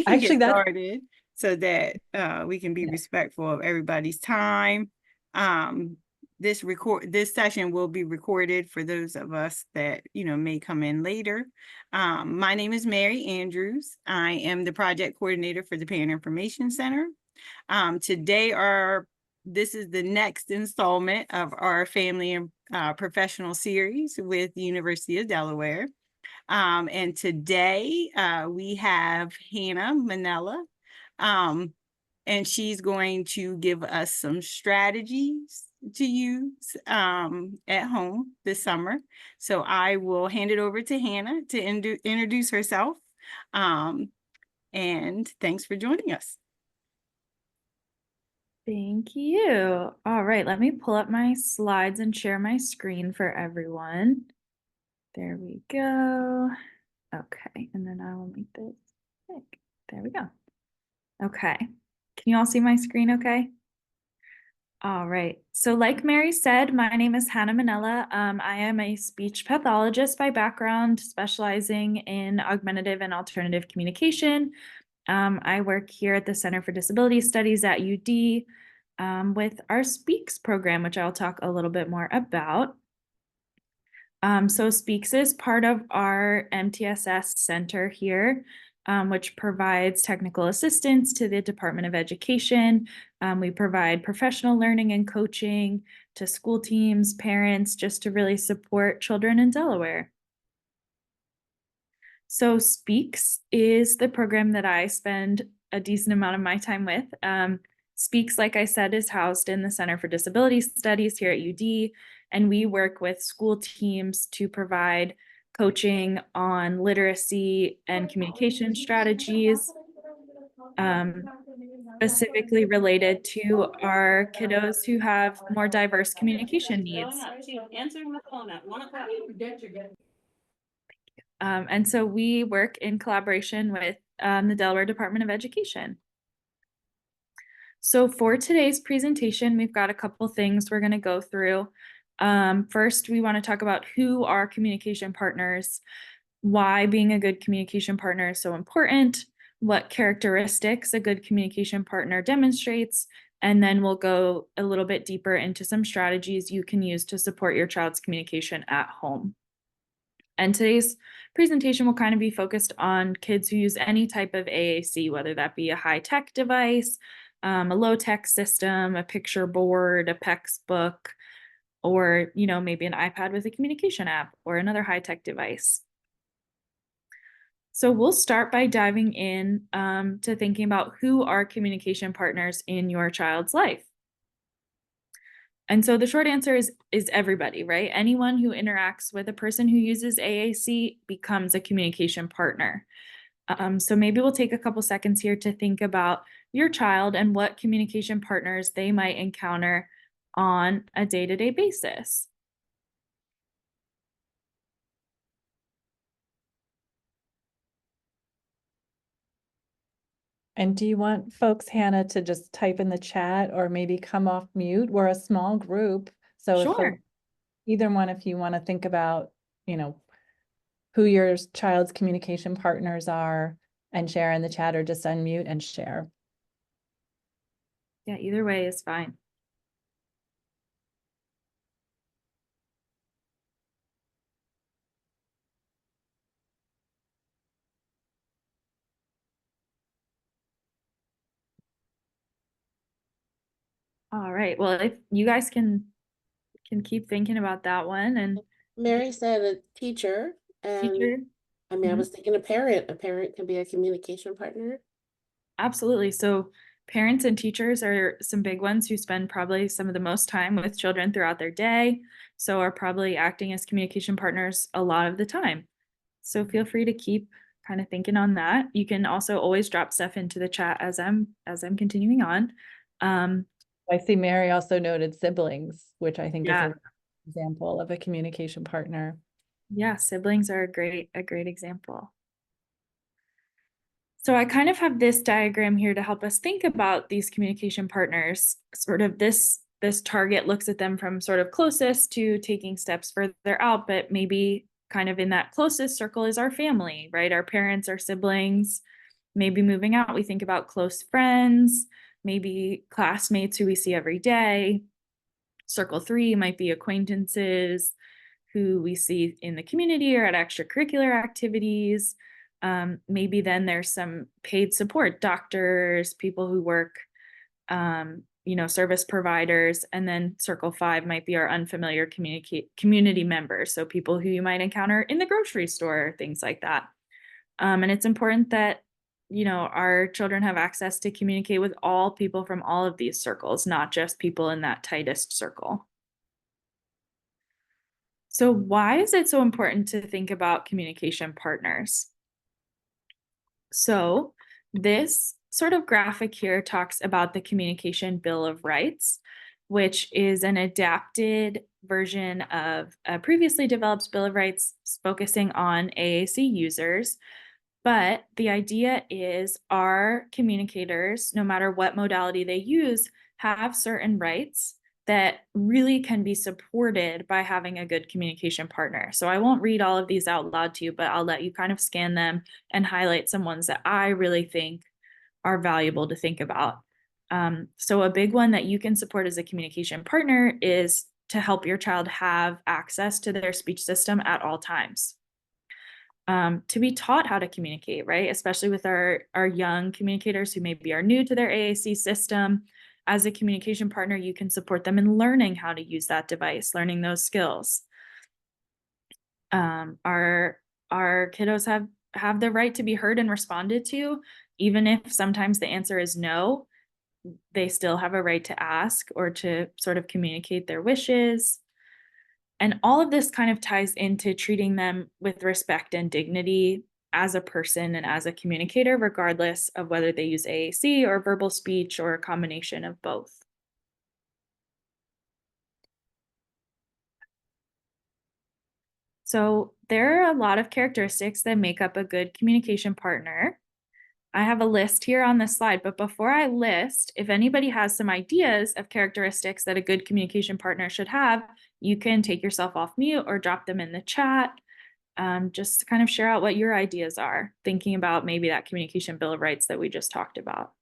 We can get Actually, that started so that we can be respectful of everybody's time. Um, this session will be recorded for those of us that may come in later. My name is Mary Andrews. I am the project coordinator for the Parent Information Center. Today this is the next installment of our family and professional series with the University of Delaware. And today we have Hannah Manella, and she's going to give us some strategies to use at home this summer. So I will hand it over to Hannah to introduce herself. And thanks for joining us. Thank you. All right, let me pull up my slides and share my screen for everyone. There we go. Okay, and then I will make this big. There we go. Okay, can you all see my screen okay? All right, so like Mary said, my name is Hannah Manella. I am a speech pathologist by background, specializing in augmentative and alternative communication. I work here at the Center for Disability Studies at UD with our SPEACS program, which I'll talk a little bit more about. So SPEACS is part of our MTSS center here, which provides technical assistance to the Department of Education. We provide professional learning and coaching to school teams, parents, just to really support children in Delaware. So SPEACS is the program that I spend a decent amount of my time with. SPEACS, like I said, is housed in the Center for Disability Studies here at UD, and we work with school teams to provide coaching on literacy and communication strategies, specifically related to our kiddos who have more diverse communication needs. Answering the phone at 1 o'clock. And so we work in collaboration with the Delaware Department of Education. So for today's presentation, we've got a couple things we're going to go through. First, we want to talk about who are communication partners, why being a good communication partner is so important, what characteristics a good communication partner demonstrates, and then we'll go a little bit deeper into some strategies you can use to support your child's communication at home. And today's presentation will kind of be focused on kids who use any type of AAC, whether that be a high-tech device, a low-tech system, a picture board, a PEX book, or maybe an iPad with a communication app or another high-tech device. So we'll start by diving in to thinking about who are communication partners in your child's life. And so the short answer is everybody, right? Anyone who interacts with a person who uses AAC becomes a communication partner. So maybe we'll take a couple seconds here to think about your child and what communication partners they might encounter on a day-to-day basis. And do you want folks, Hannah, to just type in the chat or maybe come off mute? We're a small group. So Sure. either one, if you want to think about, who your child's communication partners are and share in the chat, or just unmute and share. Yeah, either way is fine. All right. Well, if you guys can keep thinking about that one. And Mary said a teacher, and teacher. I mean, I was thinking a parent. A parent can be a communication partner. Absolutely. So parents and teachers are some big ones who spend probably some of the most time with children throughout their day, so are probably acting as communication partners a lot of the time. So feel free to keep kind of thinking on that. You can also always drop stuff into the chat as I'm continuing on. I see Mary also noted siblings, which I think is Yeah. an example of a communication partner. Yeah, siblings are a great example. So I kind of have this diagram here to help us think about these communication partners. Sort of this target looks at them from sort of closest to taking steps further out, but maybe kind of in that closest circle is our family, right? Our parents, our siblings, Maybe moving out, we think about close friends, maybe classmates who we see every day. Circle 3 might be acquaintances who we see in the community or at extracurricular activities. Maybe then there's some paid support, doctors, people who work, service providers. And then Circle 5 might be our unfamiliar community members. So people who you might encounter in the grocery store, things like that. And it's important that, our children have access to communicate with all people from all of these circles, not just people in that tightest circle. So why is it so important to think about communication partners? So this sort of graphic here talks about the Communication Bill of Rights, which is an adapted version of a previously developed Bill of Rights focusing on AAC users. But the idea is our communicators, no matter what modality they use, have certain rights that really can be supported by having a good communication partner. So I won't read all of these out loud to you, but I'll let you kind of scan them and highlight some ones that I really think are valuable to think about. So a big one that you can support as a communication partner is to help your child have access to their speech system at all times. To be taught how to communicate, right? Especially with our young communicators who maybe are new to their AAC system. As a communication partner, you can support them in learning how to use that device, learning those skills. Our kiddos have the right to be heard and responded to, even if sometimes the answer is no. They still have a right to ask or to sort of communicate their wishes. And all of this kind of ties into treating them with respect and dignity as a person and as a communicator, regardless of whether they use AAC or verbal speech or a combination of both. So there are a lot of characteristics that make up a good communication partner. I have a list here on this slide, but before I list, if anybody has some ideas of characteristics that a good communication partner should have, you can take yourself off mute or drop them in the chat, just to kind of share out what your ideas are, thinking about maybe that Communication Bill of Rights that we just talked about.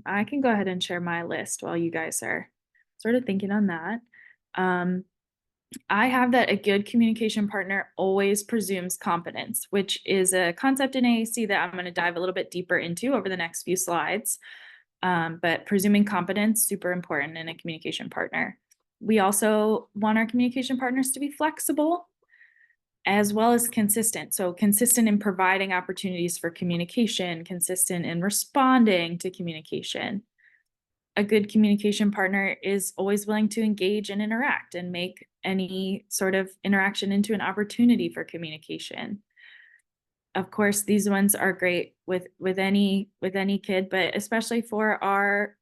I can go ahead and share my list while you guys are sort of thinking on that. I have that a good communication partner always presumes competence, which is a concept in AAC that I'm going to dive a little bit deeper into over the next few slides. But presuming competence, super important in a communication partner. We also want our communication partners to be flexible as well as consistent. So consistent in providing opportunities for communication, consistent in responding to communication. A good communication partner is always willing to engage and interact and make any sort of interaction into an opportunity for communication. Of course, these ones are great with any kid, but especially for our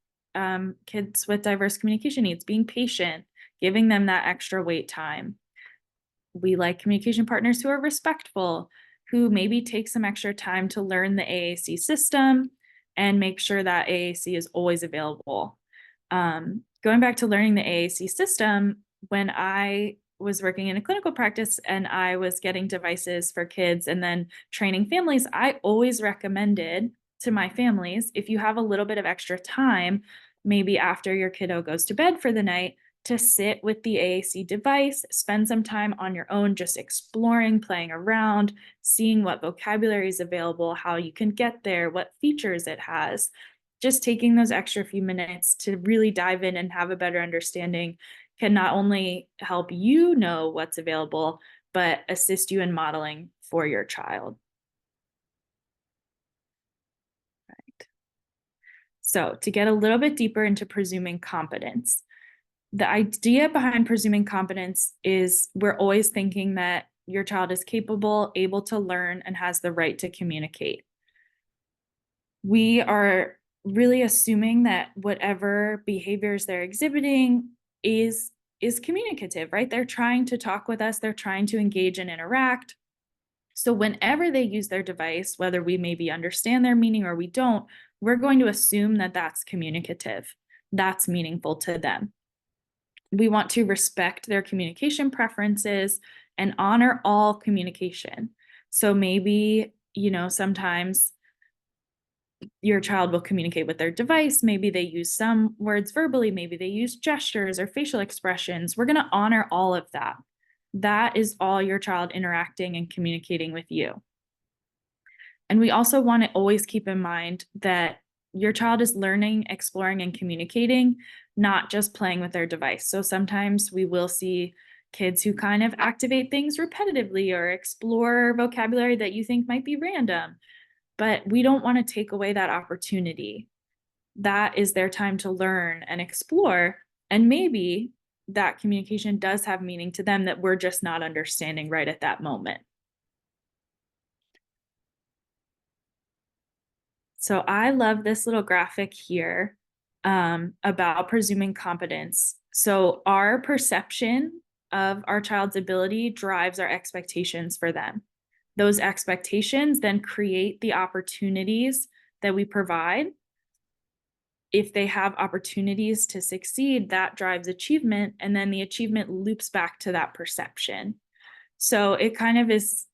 kids with diverse communication needs, being patient, giving them that extra wait time. We like communication partners who are respectful, who maybe take some extra time to learn the AAC system and make sure that AAC is always available. Going back to learning the AAC system, when I was working in a clinical practice and I was getting devices for kids and then training families, I always recommended to my families, if you have a little bit of extra time, maybe after your kiddo goes to bed for the night, to sit with the AAC device, spend some time on your own, just exploring, playing around, seeing what vocabulary is available, how you can get there, what features it has. Just taking those extra few minutes to really dive in and have a better understanding can not only help you know what's available, but assist you in modeling for your child. Right. So to get a little bit deeper into presuming competence, the idea behind presuming competence is we're always thinking that your child is capable, able to learn, and has the right to communicate. We are really assuming that whatever behaviors they're exhibiting is communicative, right? They're trying to talk with us, they're trying to engage and interact. So whenever they use their device, whether we maybe understand their meaning or we don't, we're going to assume that that's communicative, that's meaningful to them. We want to respect their communication preferences and honor all communication. So maybe, sometimes your child will communicate with their device. Maybe they use some words verbally, maybe they use gestures or facial expressions. We're going to honor all of that. That is all your child interacting and communicating with you. And we also want to always keep in mind that your child is learning, exploring, and communicating, not just playing with their device. So sometimes we will see kids who kind of activate things repetitively or explore vocabulary that you think might be random, but we don't want to take away that opportunity. That is their time to learn and explore. And maybe that communication does have meaning to them that we're just not understanding right at that moment. So I love this little graphic here about presuming competence. So our perception of our child's ability drives our expectations for them. Those expectations then create the opportunities that we provide. If they have opportunities to succeed, that drives achievement, and then the achievement loops back to that perception. So it kind of is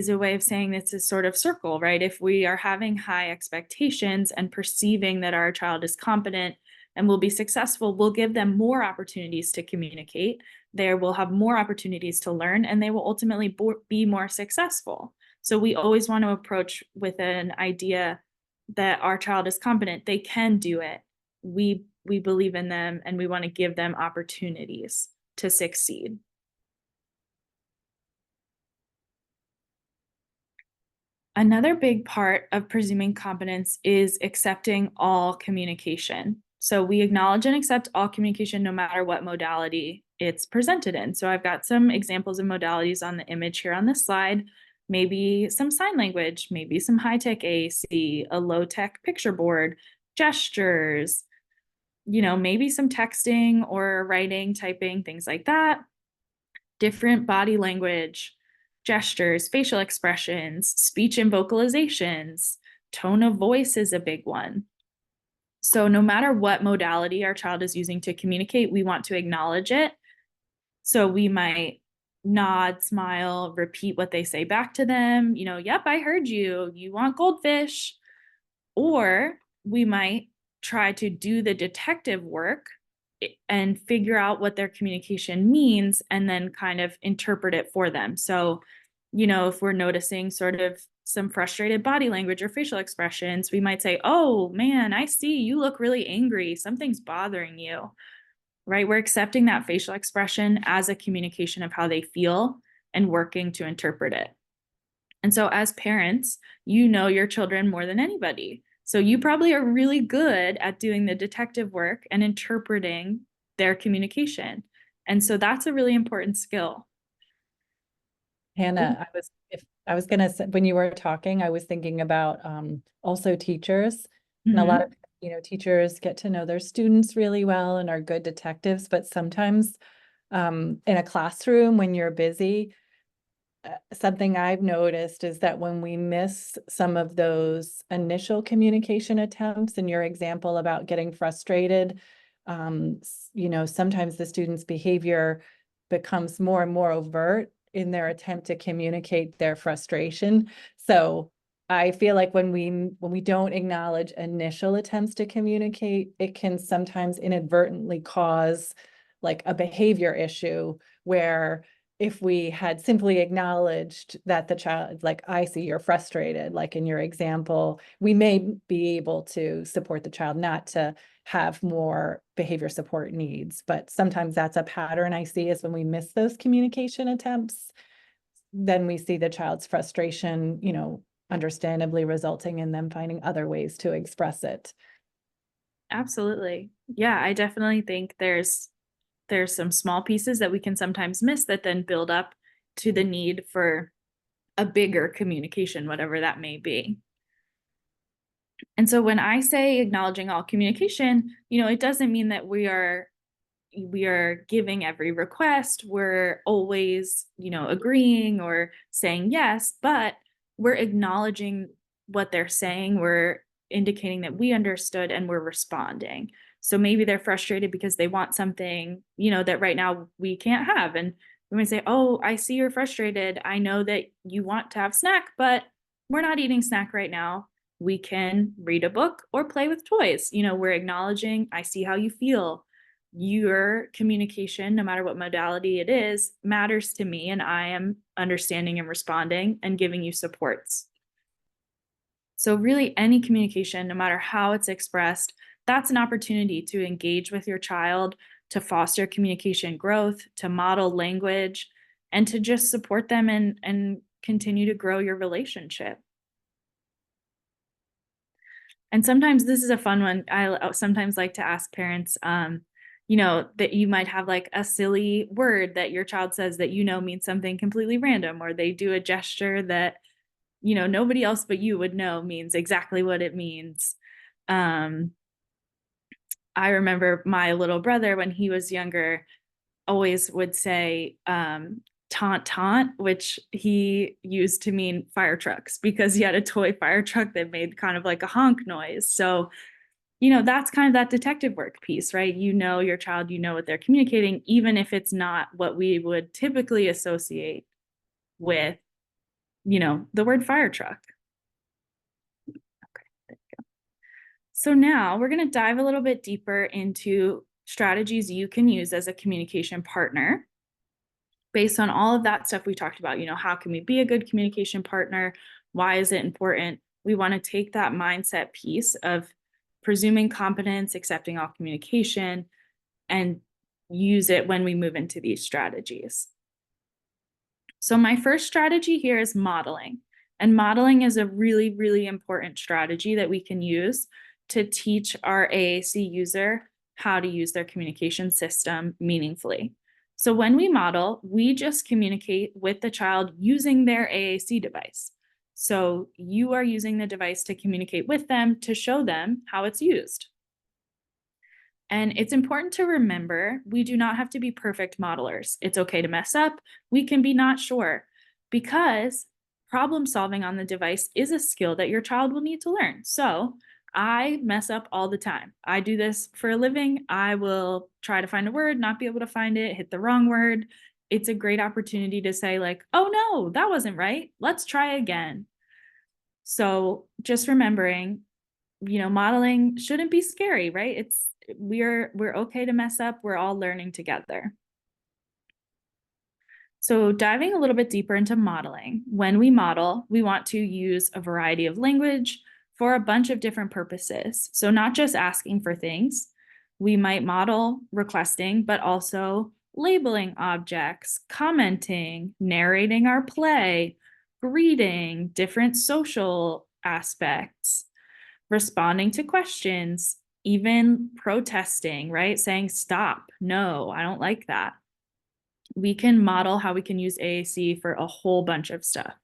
a way of saying it's a sort of circle, right? If we are having high expectations and perceiving that our child is competent and will be successful, we'll give them more opportunities to communicate. They will have more opportunities to learn, and they will ultimately be more successful. So we always want to approach with an idea that our child is competent. They can do it. We believe in them, and we want to give them opportunities to succeed. Another big part of presuming competence is accepting all communication. So we acknowledge and accept all communication no matter what modality it's presented in. So I've got some examples of modalities on the image here on this slide. Maybe some sign language, maybe some high-tech AAC, a low-tech picture board, gestures, maybe some texting or writing, typing, things like that. Different body language, gestures, facial expressions, speech and vocalizations, tone of voice is a big one. So no matter what modality our child is using to communicate, we want to acknowledge it. So we might nod, smile, repeat what they say back to them. Yep, I heard you. You want goldfish. Or we might try to do the detective work and figure out what their communication means and then kind of interpret it for them. So, if we're noticing sort of some frustrated body language or facial expressions, we might say, oh man, I see you look really angry. Something's bothering you, right? We're accepting that facial expression as a communication of how they feel and working to interpret it. And so as parents, you know your children more than anybody. So you probably are really good at doing the detective work and interpreting their communication. And so that's a really important skill. Hannah, I was gonna say, when you were talking, I was thinking about also teachers. And a lot of teachers get to know their students really well and are good detectives, but sometimes in a classroom when you're busy, something I've noticed is that when we miss some of those initial communication attempts, in your example about getting frustrated, sometimes the student's behavior becomes more and more overt in their attempt to communicate their frustration. So I feel like when we don't acknowledge initial attempts to communicate, it can sometimes inadvertently cause like a behavior issue where if we had simply acknowledged that the child, like, I see you're frustrated, like in your example, we may be able to support the child not to have more behavior support needs. But sometimes that's a pattern I see is when we miss those communication attempts, then we see the child's frustration, understandably resulting in them finding other ways to express it. Absolutely. Yeah, I definitely think there's some small pieces that we can sometimes miss that then build up to the need for a bigger communication, whatever that may be. And so when I say acknowledging all communication, it doesn't mean that we are, we are giving every request, we're always, agreeing or saying yes, but we're acknowledging what they're saying, we're indicating that we understood and we're responding. So maybe they're frustrated because they want something, that right now we can't have. And we might say, oh, I see you're frustrated. I know that you want to have snack, but we're not eating snack right now. We can read a book or play with toys. We're acknowledging, I see how you feel. Your communication, no matter what modality it is, matters to me, and I am understanding and responding and giving you supports. So really any communication, no matter how it's expressed, that's an opportunity to engage with your child, to foster communication growth, to model language, and to just support them and continue to grow your relationship. And sometimes this is a fun one. I sometimes like to ask parents, that you might have like a silly word that your child says that means something completely random, or they do a gesture that nobody else but you would know means exactly what it means. I remember my little brother, when he was younger, always would say taunt taunt, which he used to mean fire trucks, because he had a toy fire truck that made kind of like a honk noise. So that's kind of that detective work piece, right? Your child, what they're communicating, even if it's not what we would typically associate with the word fire truck. Okay, there you go. So now we're going to dive a little bit deeper into strategies you can use as a communication partner based on all of that stuff we talked about. How can we be a good communication partner? Why is it important? We want to take that mindset piece of presuming competence, accepting all communication, and use it when we move into these strategies. So my first strategy here is modeling. And modeling is a really, really important strategy that we can use to teach our AAC user how to use their communication system meaningfully. So when we model, we just communicate with the child using their AAC device. So you are using the device to communicate with them, to show them how it's used. And it's important to remember, we do not have to be perfect modelers. It's okay to mess up. We can be not sure, because problem solving on the device is a skill that your child will need to learn. So I mess up all the time. I do this for a living. I will try to find a word, not be able to find it, hit the wrong word. It's a great opportunity to say like, oh no, that wasn't right. Let's try again. So just remembering, modeling shouldn't be scary, right? We're okay to mess up. We're all learning together. So diving a little bit deeper into modeling, when we model, we want to use a variety of language for a bunch of different purposes. So not just asking for things. We might model requesting, but also labeling objects, commenting, narrating our play, greeting, different social aspects, responding to questions, even protesting, right? Saying, stop, no, I don't like that. We can model how we can use AAC for a whole bunch of stuff.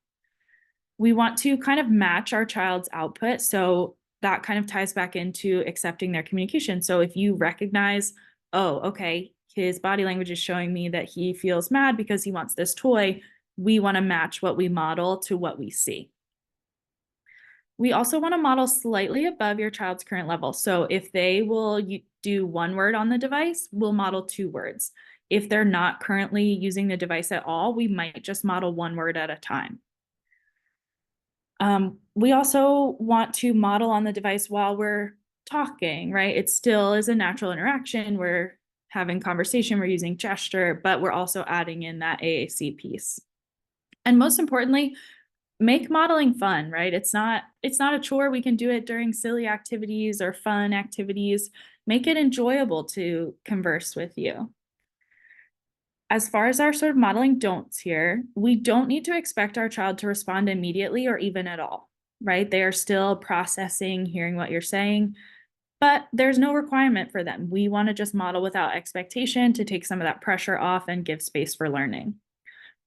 We want to kind of match our child's output. So that kind of ties back into accepting their communication. So if you recognize, oh, okay, his body language is showing me that he feels mad because he wants this toy, we want to match what we model to what we see. We also want to model slightly above your child's current level. So if they will do one word on the device, we'll model 2 words. If they're not currently using the device at all, we might just model 1 word at a time. We also want to model on the device while we're talking, right? It still is a natural interaction. We're having conversation, we're using gesture, but we're also adding in that AAC piece. And most importantly, make modeling fun, right? It's not a chore. We can do it during silly activities or fun activities. Make it enjoyable to converse with you. As far as our sort of modeling don'ts here, we don't need to expect our child to respond immediately or even at all, right? They are still processing, hearing what you're saying, but there's no requirement for them. We want to just model without expectation to take some of that pressure off and give space for learning.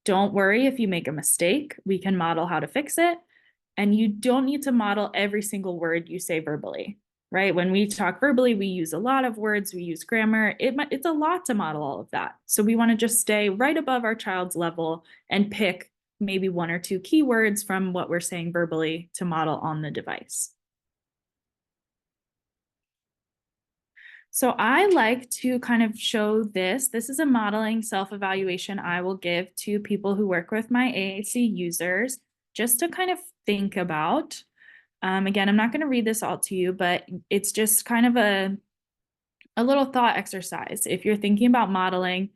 Don't worry if you make a mistake. We can model how to fix it. And you don't need to model every single word you say verbally, right? When we talk verbally, we use a lot of words, we use grammar. It's a lot to model all of that. So we want to just stay right above our child's level and pick maybe 1 or 2 keywords from what we're saying verbally to model on the device. So I like to kind of show this. This is a modeling self-evaluation I will give to people who work with my AAC users, just to kind of think about. Again, I'm not going to read this all to you, but it's just kind of a little thought exercise. If you're thinking about modeling,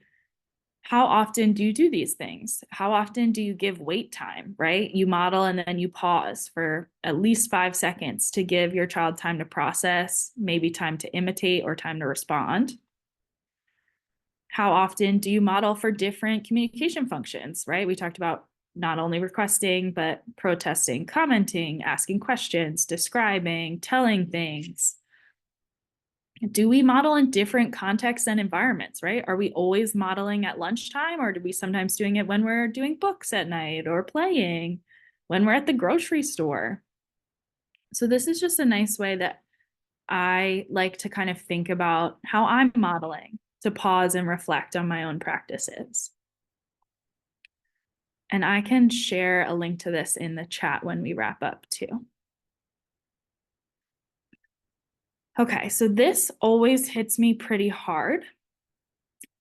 how often do you do these things? How often do you give wait time, right? You model and then you pause for at least 5 seconds to give your child time to process, maybe time to imitate or time to respond. How often do you model for different communication functions, right? We talked about not only requesting, but protesting, commenting, asking questions, describing, telling things. Do we model in different contexts and environments, right? Are we always modeling at lunchtime, or do we sometimes doing it when we're doing books at night or playing, when we're at the grocery store? So this is just a nice way that I like to kind of think about how I'm modeling, to pause and reflect on my own practices. And I can share a link to this in the chat when we wrap up too. Okay, so this always hits me pretty hard.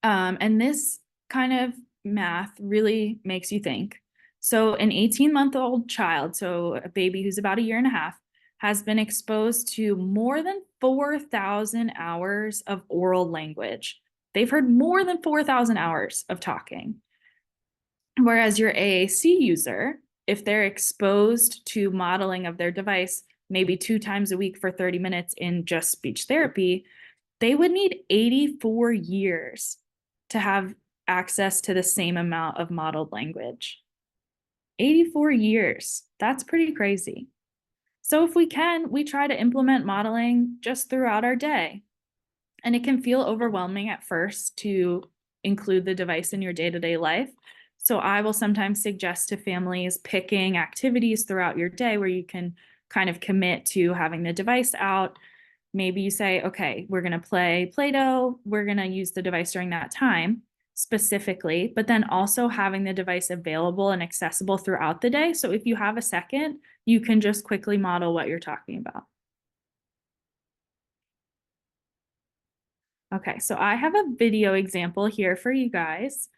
And this kind of math really makes you think. So an 18-month-old child, so a baby who's about 1.5 years, has been exposed to more than 4,000 hours of oral language. They've heard more than 4,000 hours of talking. Whereas your AAC user, if they're exposed to modeling of their device maybe 2 times a week for 30 minutes in just speech therapy, they would need 84 years to have access to the same amount of modeled language. 84 years, that's pretty crazy. So if we can, we try to implement modeling just throughout our day. And it can feel overwhelming at first to include the device in your day-to-day life. So I will sometimes suggest to families picking activities throughout your day where you can kind of commit to having the device out. Maybe you say, okay, we're going to play Play-Doh. We're going to use the device during that time specifically, but then also having the device available and accessible throughout the day. So if you have a second, you can just quickly model what you're talking about. Okay, so I have a video example here for you guys.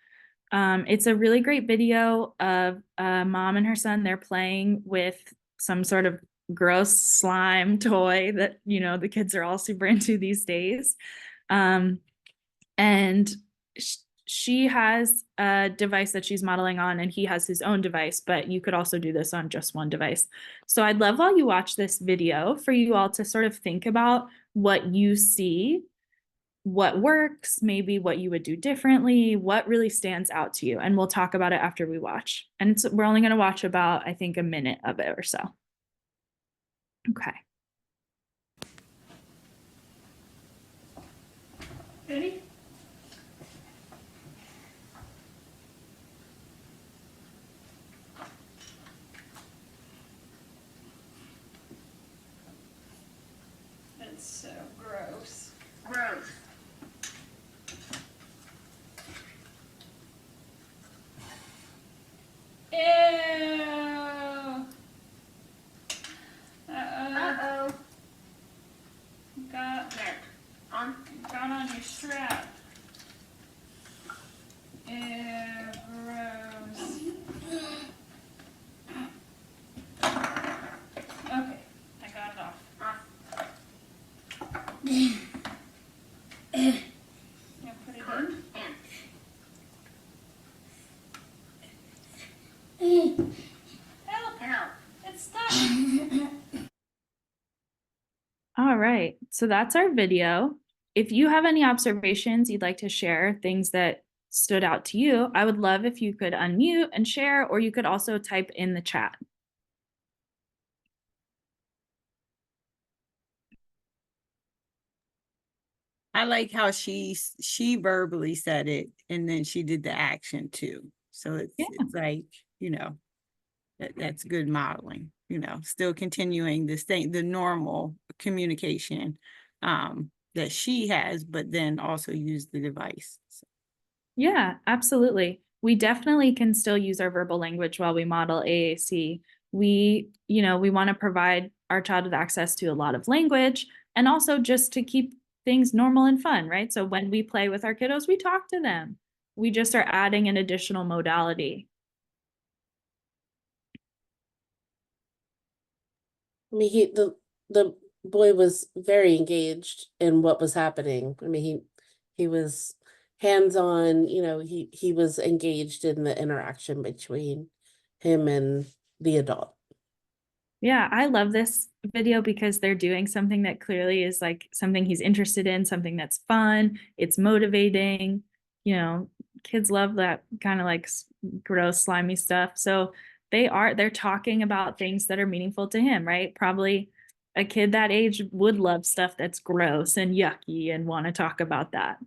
It's a really great video of a mom and her son. They're playing with some sort of gross slime toy that, you know, the kids are all super into these days. And she has a device that she's modeling on, and he has his own device, but you could also do this on just one device. So I'd love, while you watch this video, for you all to sort of think about what you see, what works, maybe what you would do differently, what really stands out to you. And we'll talk about it after we watch. And we're only going to watch about, I think, a minute of it or so. Okay. Ready? That's so gross. Gross. Ew. Uh-oh. Got on your strap. Ew, gross. Okay, I got it off. Yeah, put it in. Help! It's stuck. All right, so that's our video. If you have any observations you'd like to share, things that stood out to you, I would love if you could unmute and share, or you could also type in the chat. I like how she verbally said it, and then she did the action too. So it's like, you know, that's good modeling, you know, still continuing the normal communication that she has, but then also use the device. So, Yeah, absolutely. We definitely can still use our verbal language while we model AAC. We want to provide our child with access to a lot of language, and also just to keep things normal and fun, right? So when we play with our kiddos, we talk to them. We just are adding an additional modality. I mean, the boy was very engaged in what was happening. I mean, he was hands-on, he was engaged in the interaction between him and the adult. Yeah, I love this video because they're doing something that clearly is like something he's interested in, something that's fun, it's motivating. Kids love that kind of like gross, slimy stuff. So they're talking about things that are meaningful to him, right? Probably a kid that age would love stuff that's gross and yucky and want to talk about that.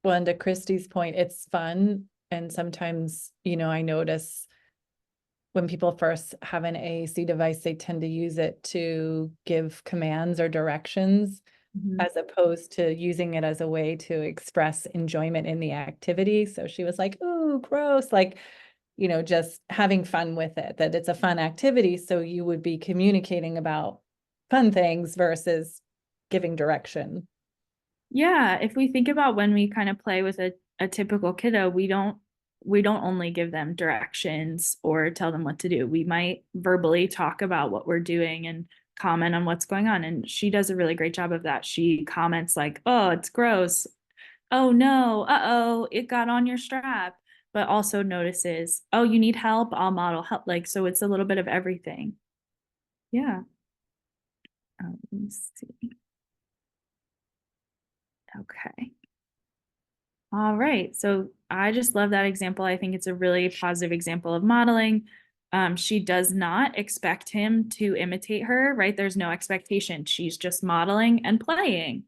Well, and to Christy's point, it's fun. And sometimes, I notice when people first have an AAC device, they tend to use it to give commands or directions, as opposed to using it as a way to express enjoyment in the activity. So she was like, "Ooh, gross," like, just having fun with it, that it's a fun activity. So you would be communicating about fun things versus giving direction. Yeah, if we think about when we kind of play with a typical kiddo, we don't only give them directions or tell them what to do. We might verbally talk about what we're doing and comment on what's going on. And she does a really great job of that. She comments like, "Oh, it's gross. Oh no, uh-oh, it got on your strap." But also notices, "Oh, you need help? I'll model help." Like, so it's a little bit of everything. Yeah. Let me see. Okay. All right. So I just love that example. I think it's a really positive example of modeling. She does not expect him to imitate her, right? There's no expectation. She's just modeling and playing.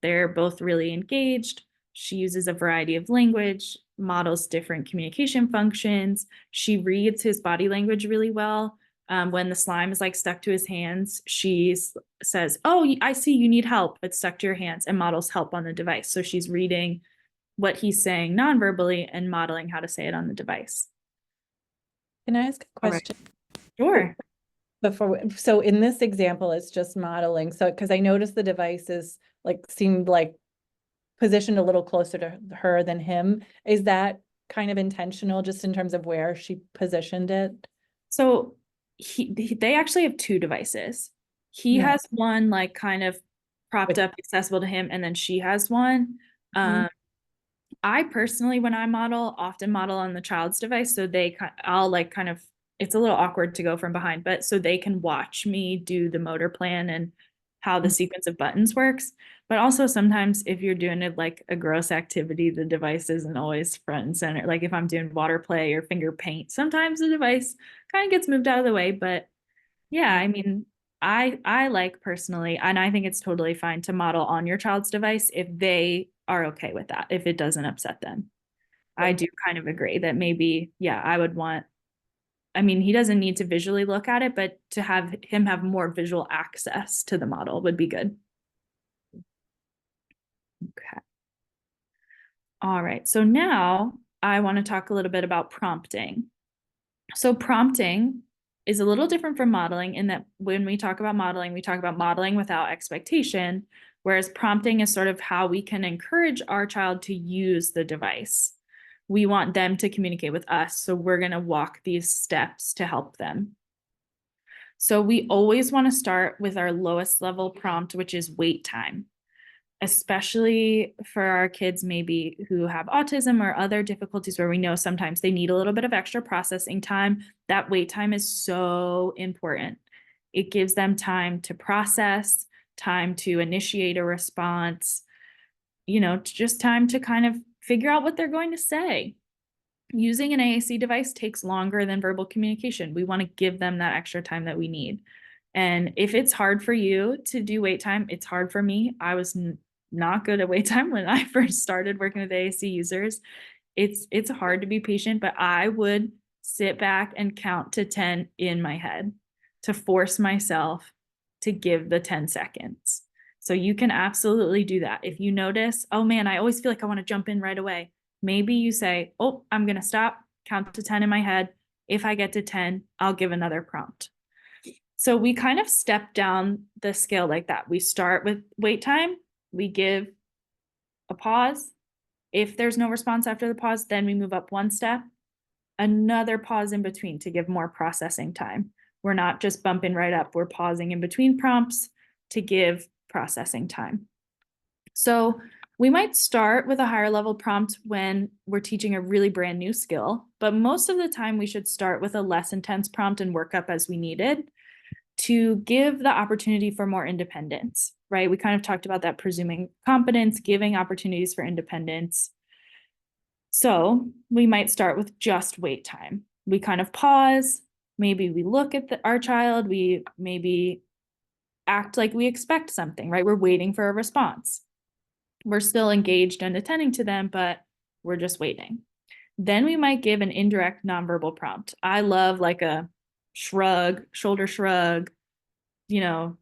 They're both really engaged. She uses a variety of language, models different communication functions. She reads his body language really well. When the slime is like stuck to his hands, she says, "Oh, I see you need help. It's stuck to your hands," and models help on the device. So she's reading what he's saying non-verbally and modeling how to say it on the device. Can I ask a All right. question? Sure. So in this example, it's just modeling. So, because I noticed the devices seemed like positioned a little closer to her than him. Is that kind of intentional just in terms of where she positioned it? So they actually have two devices. He Yeah. has one like kind of propped up, accessible to him, and then she has one. I personally, when I model, often model on the child's device, so I'll like kind of, it's a little awkward to go from behind, but so they can watch me do the motor plan and how the sequence of buttons works. But also sometimes if you're doing it like a gross activity, the device isn't always front and center. Like if I'm doing water play or finger paint, sometimes the device kind of gets moved out of the way. But yeah, I mean, I like personally, and I think it's totally fine to model on your child's device if they are okay with that, if it doesn't upset them. I do kind of agree that maybe, yeah, I would want, I mean, he doesn't need to visually look at it, but to have him have more visual access to the model would be good. Okay. All right. So now I want to talk a little bit about prompting. So prompting is a little different from modeling in that when we talk about modeling without expectation, whereas prompting is sort of how we can encourage our child to use the device. We want them to communicate with us, so we're going to walk these steps to help them. So we always want to start with our lowest level prompt, which is wait time. Especially for our kids maybe who have autism or other difficulties where we know sometimes they need a little bit of extra processing time. That wait time is so important. It gives them time to process, time to initiate a response, just time to kind of figure out what they're going to say. Using an AAC device takes longer than verbal communication. We want to give them that extra time that we need. And if it's hard for you to do wait time, it's hard for me. I was not good at wait time when I first started working with AAC users. It's hard to be patient, but I would sit back and count to 10 in my head. to force myself to give the 10 seconds. So you can absolutely do that. If you notice, oh man, I always feel like I want to jump in right away. Maybe you say, oh, I'm going to stop, count to 10 in my head. If I get to 10, I'll give another prompt. So we kind of step down the scale like that. We start with wait time, we give a pause. If there's no response after the pause, then we move up one step, another pause in between to give more processing time. We're not just bumping right up, we're pausing in between prompts to give processing time. So we might start with a higher level prompt when we're teaching a really brand new skill, but most of the time we should start with a less intense prompt and work up as we needed to give the opportunity for more independence, right? We kind of talked about that presuming competence, giving opportunities for independence. So we might start with just wait time. We kind of pause, maybe we look at our child, we maybe act like we expect something, right? We're waiting for a response. We're still engaged and attending to them, but we're just waiting. Then we might give an indirect nonverbal prompt. I love like a shrug, shoulder shrug, you know,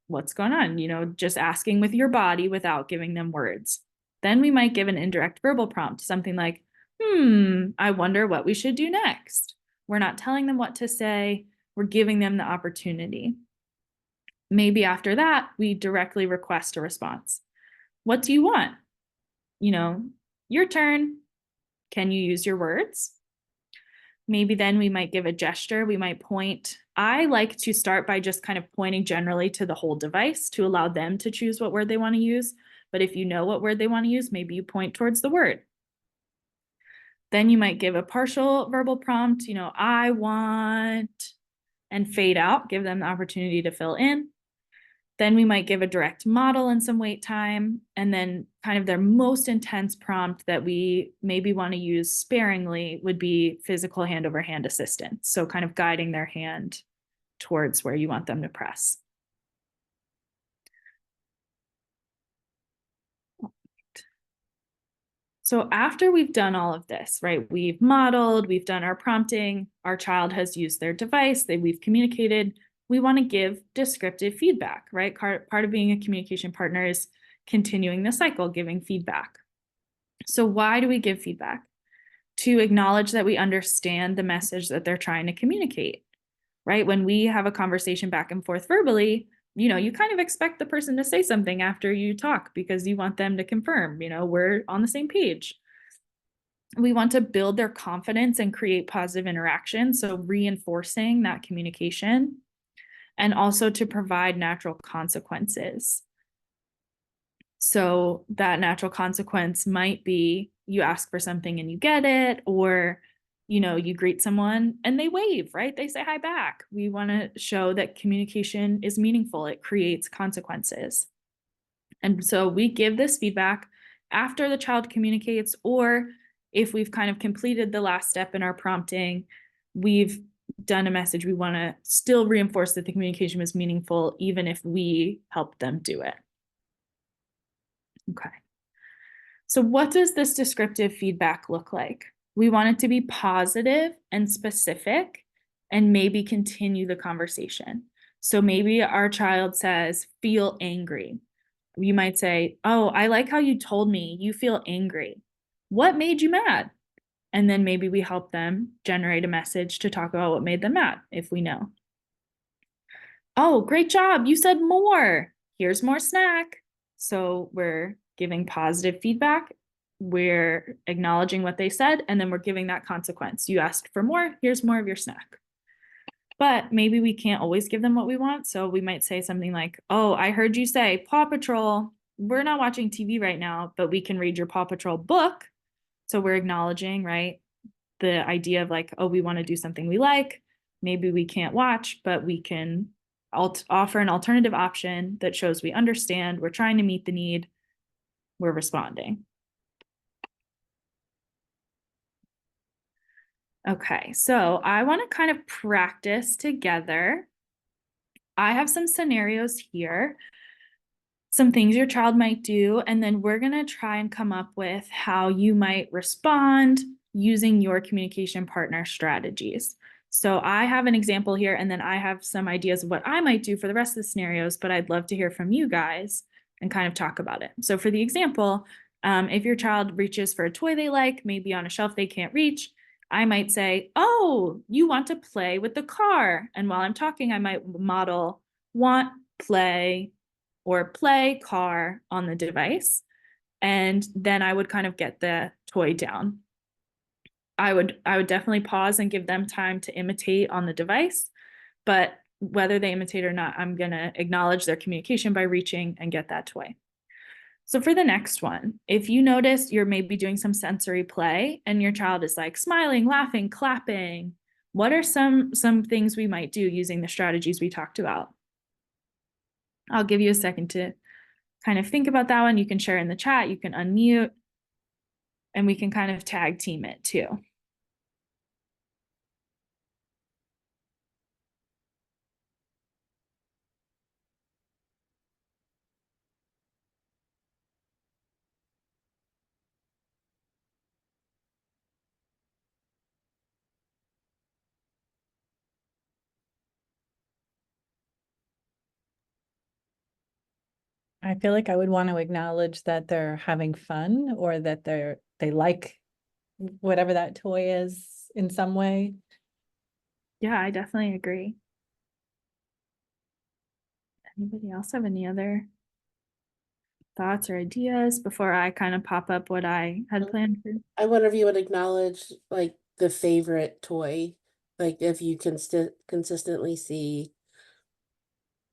what's going on, you know, just asking with your body without giving them words. Then we might give an indirect verbal prompt, something like, I wonder what we should do next. We're not telling them what to say, we're giving them the opportunity. Maybe after that, we directly request a response. What do you want? You know, your turn. Can you use your words? Maybe then we might give a gesture. We might point. I like to start by just kind of pointing generally to the whole device to allow them to choose what word they want to use. But if you know what word they want to use, maybe you point towards the word. Then you might give a partial verbal prompt, you know, I want, and fade out, give them the opportunity to fill in. Then we might give a direct model and some wait time, and then kind of their most intense prompt that we maybe want to use sparingly would be physical hand over hand assistance. So kind of guiding their hand towards where you want them to press. So after we've done all of this, right, we've modeled, we've done our prompting, our child has used their device, we've communicated, we want to give descriptive feedback, right? Part of being a communication partner is continuing the cycle, giving feedback. So why do we give feedback? To acknowledge that we understand the message that they're trying to communicate, right? When we have a conversation back and forth verbally, you know, you kind of expect the person to say something after you talk because you want them to confirm, you know, we're on the same page. We want to build their confidence and create positive interaction. So reinforcing that communication, and also to provide natural consequences. So that natural consequence might be you ask for something and you get it, or you know, you greet someone and they wave, right? They say hi back. We want to show that communication is meaningful. It creates consequences. And so we give this feedback after the child communicates, or if we've kind of completed the last step in our prompting, we've done a message, we want to still reinforce that the communication was meaningful, even if we helped them do it. Okay. So what does this descriptive feedback look like? We want it to be positive and specific and maybe continue the conversation. So maybe our child says, feel angry. You might say, oh, I like how you told me you feel angry. What made you mad? And then maybe we help them generate a message to talk about what made them mad, if we know. Oh, great job. You said more. Here's more snack. So we're giving positive feedback. We're acknowledging what they said, and then we're giving that consequence. You asked for more. Here's more of your snack. But maybe we can't always give them what we want. So we might say something like, oh, I heard you say Paw Patrol. We're not watching TV right now, but we can read your Paw Patrol book. So we're acknowledging, right, the idea of like, oh, we want to do something we like. Maybe we can't watch, but we can offer an alternative option that shows we understand, we're trying to meet the need, we're responding. Okay, so I want to kind of practice together. I have some scenarios here, some things your child might do, and then we're going to try and come up with how you might respond using your communication partner strategies. So I have an example here, and then I have some ideas of what I might do for the rest of the scenarios, but I'd love to hear from you guys and kind of talk about it. So for the example, if your child reaches for a toy they like, maybe on a shelf they can't reach, I might say, oh, you want to play with the car. And while I'm talking, I might model want, play, or play car on the device. And then I would kind of get the toy down. I would definitely pause and give them time to imitate on the device, but whether they imitate or not, I'm gonna acknowledge their communication by reaching and get that toy. So for the next one, if you notice you're maybe doing some sensory play and your child is like smiling, laughing, clapping, what are some things we might do using the strategies we talked about? I'll give you a second to kind of think about that one. You can share in the chat, you can unmute, and we can kind of tag team it too. I feel like I would want to acknowledge that they're having fun or that they like whatever that toy is in some way. Yeah, I definitely agree. Anybody else have any other thoughts or ideas before I kind of pop up what I had planned for? I wonder if you would acknowledge like the favorite toy, like if you can consistently see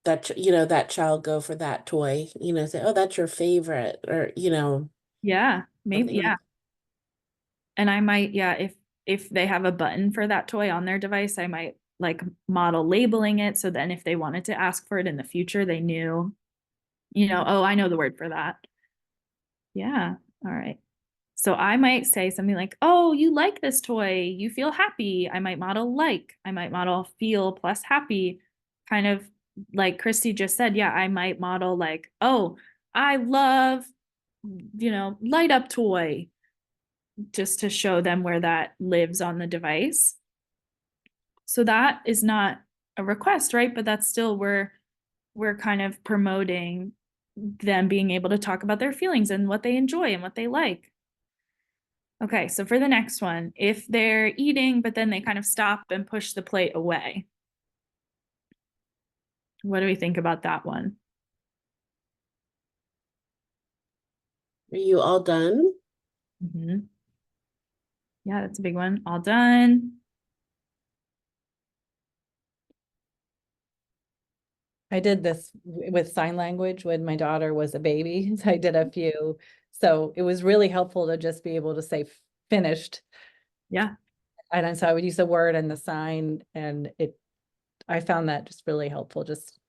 that that child go for that toy, say, oh, that's your favorite, or Yeah, maybe, something like yeah. And I might, yeah, if they have a button for that toy on their device, I might like model labeling it so then if they wanted to ask for it in the future, they knew, oh, I know the word for that. Yeah, all right. So I might say something like, oh, you like this toy, you feel happy. I might model like, I might model feel plus happy, kind of like Christy just said. Yeah, I might model like, oh, I love, light up toy, just to show them where that lives on the device. So that is not a request, right? But that's still where we're kind of promoting them being able to talk about their feelings and what they enjoy and what they like. Okay, so for the next one, if they're eating, but then they kind of stop and push the plate away. What do we think about that one? Are you all done? Mm-hmm. Yeah, that's a big one. All done. I did this with sign language when my daughter was a baby. So I did a few. So it was really helpful to just be able to say finished. Yeah. And so I would use the word and the sign, and I found that just really helpful. Just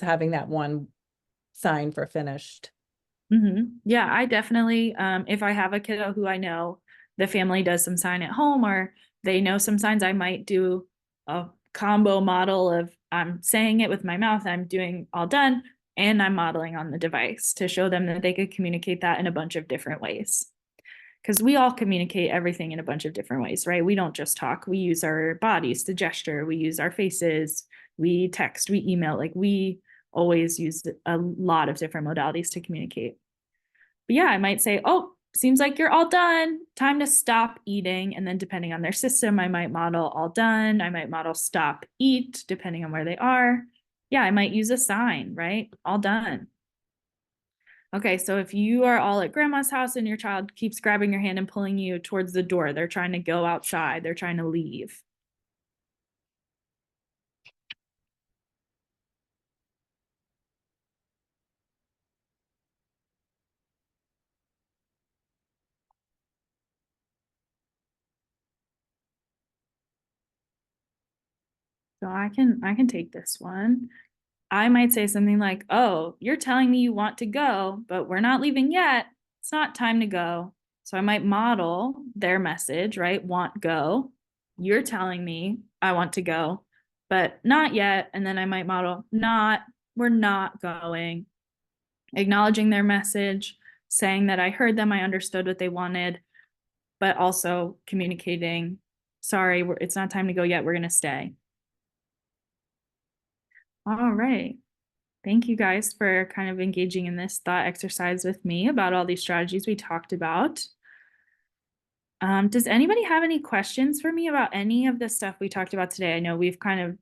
having that one sign for finished. Mm-hmm. Yeah, I definitely, if I have a kiddo who I know the family does some sign at home or they know some signs, I might do a combo model of I'm saying it with my mouth, I'm doing all done, and I'm modeling on the device to show them that they could communicate that in a bunch of different ways. Because we all communicate everything in a bunch of different ways, right? We don't just talk, we use our bodies to gesture, we use our faces, we text, we email, like we always use a lot of different modalities to communicate. But yeah, I might say, oh, seems like you're all done. Time to stop eating. And then depending on their system, I might model all done. I might model stop eat, depending on where they are. Yeah, I might use a sign, right? All done. Okay, so if you are all at grandma's house and your child keeps grabbing your hand and pulling you towards the door, they're trying to go outside, they're trying to leave. So I can take this one. I might say something like, oh, you're telling me you want to go, but we're not leaving yet. It's not time to go. So I might model their message, right? Want go. You're telling me I want to go, but not yet. And then I might model we're not going, acknowledging their message, saying that I heard them, I understood what they wanted, but also communicating sorry, it's not time to go yet. We're going to stay. All right. Thank you guys for kind of engaging in this thought exercise with me about all these strategies we talked about. Does anybody have any questions for me about any of the stuff we talked about today? I know we've kind of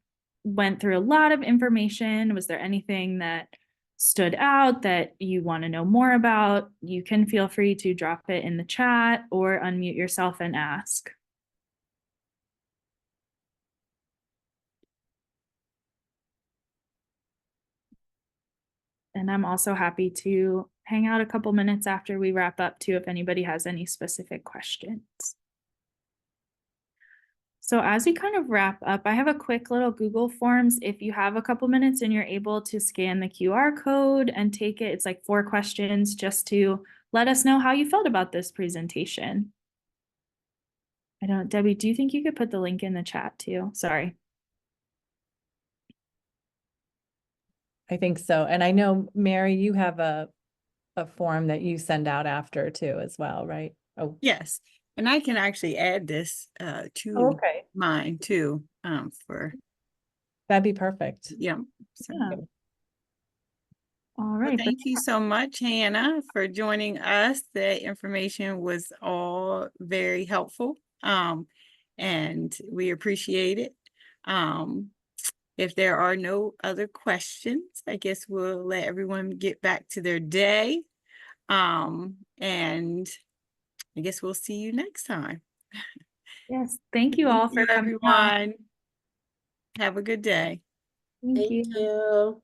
went through a lot of information. Was there anything that stood out that you want to know more about? You can feel free to drop it in the chat or unmute yourself and ask. And I'm also happy to hang out a couple minutes after we wrap up too, if anybody has any specific questions. So as we kind of wrap up, I have a quick little Google Forms. If you have a couple minutes and you're able to scan the QR code and take it, it's like 4 questions just to let us know how you felt about this presentation. Debbie, do you think you could put the link in the chat too? Sorry. I think so. And I know, Mary, you have a form that you send out after too as well, right? Oh, Yes, and I can actually add this to okay. mine too, for, That'd be perfect. yeah. So, Yeah. All well, right. thank you so much, Hannah, for joining us. The information was all very helpful, and we appreciate it. If there are no other questions, I guess we'll let everyone get back to their day. And I guess we'll see you next time. Yes. Thank you all for Thank you, coming on. everyone. Have a good day. Thank Thank you. you.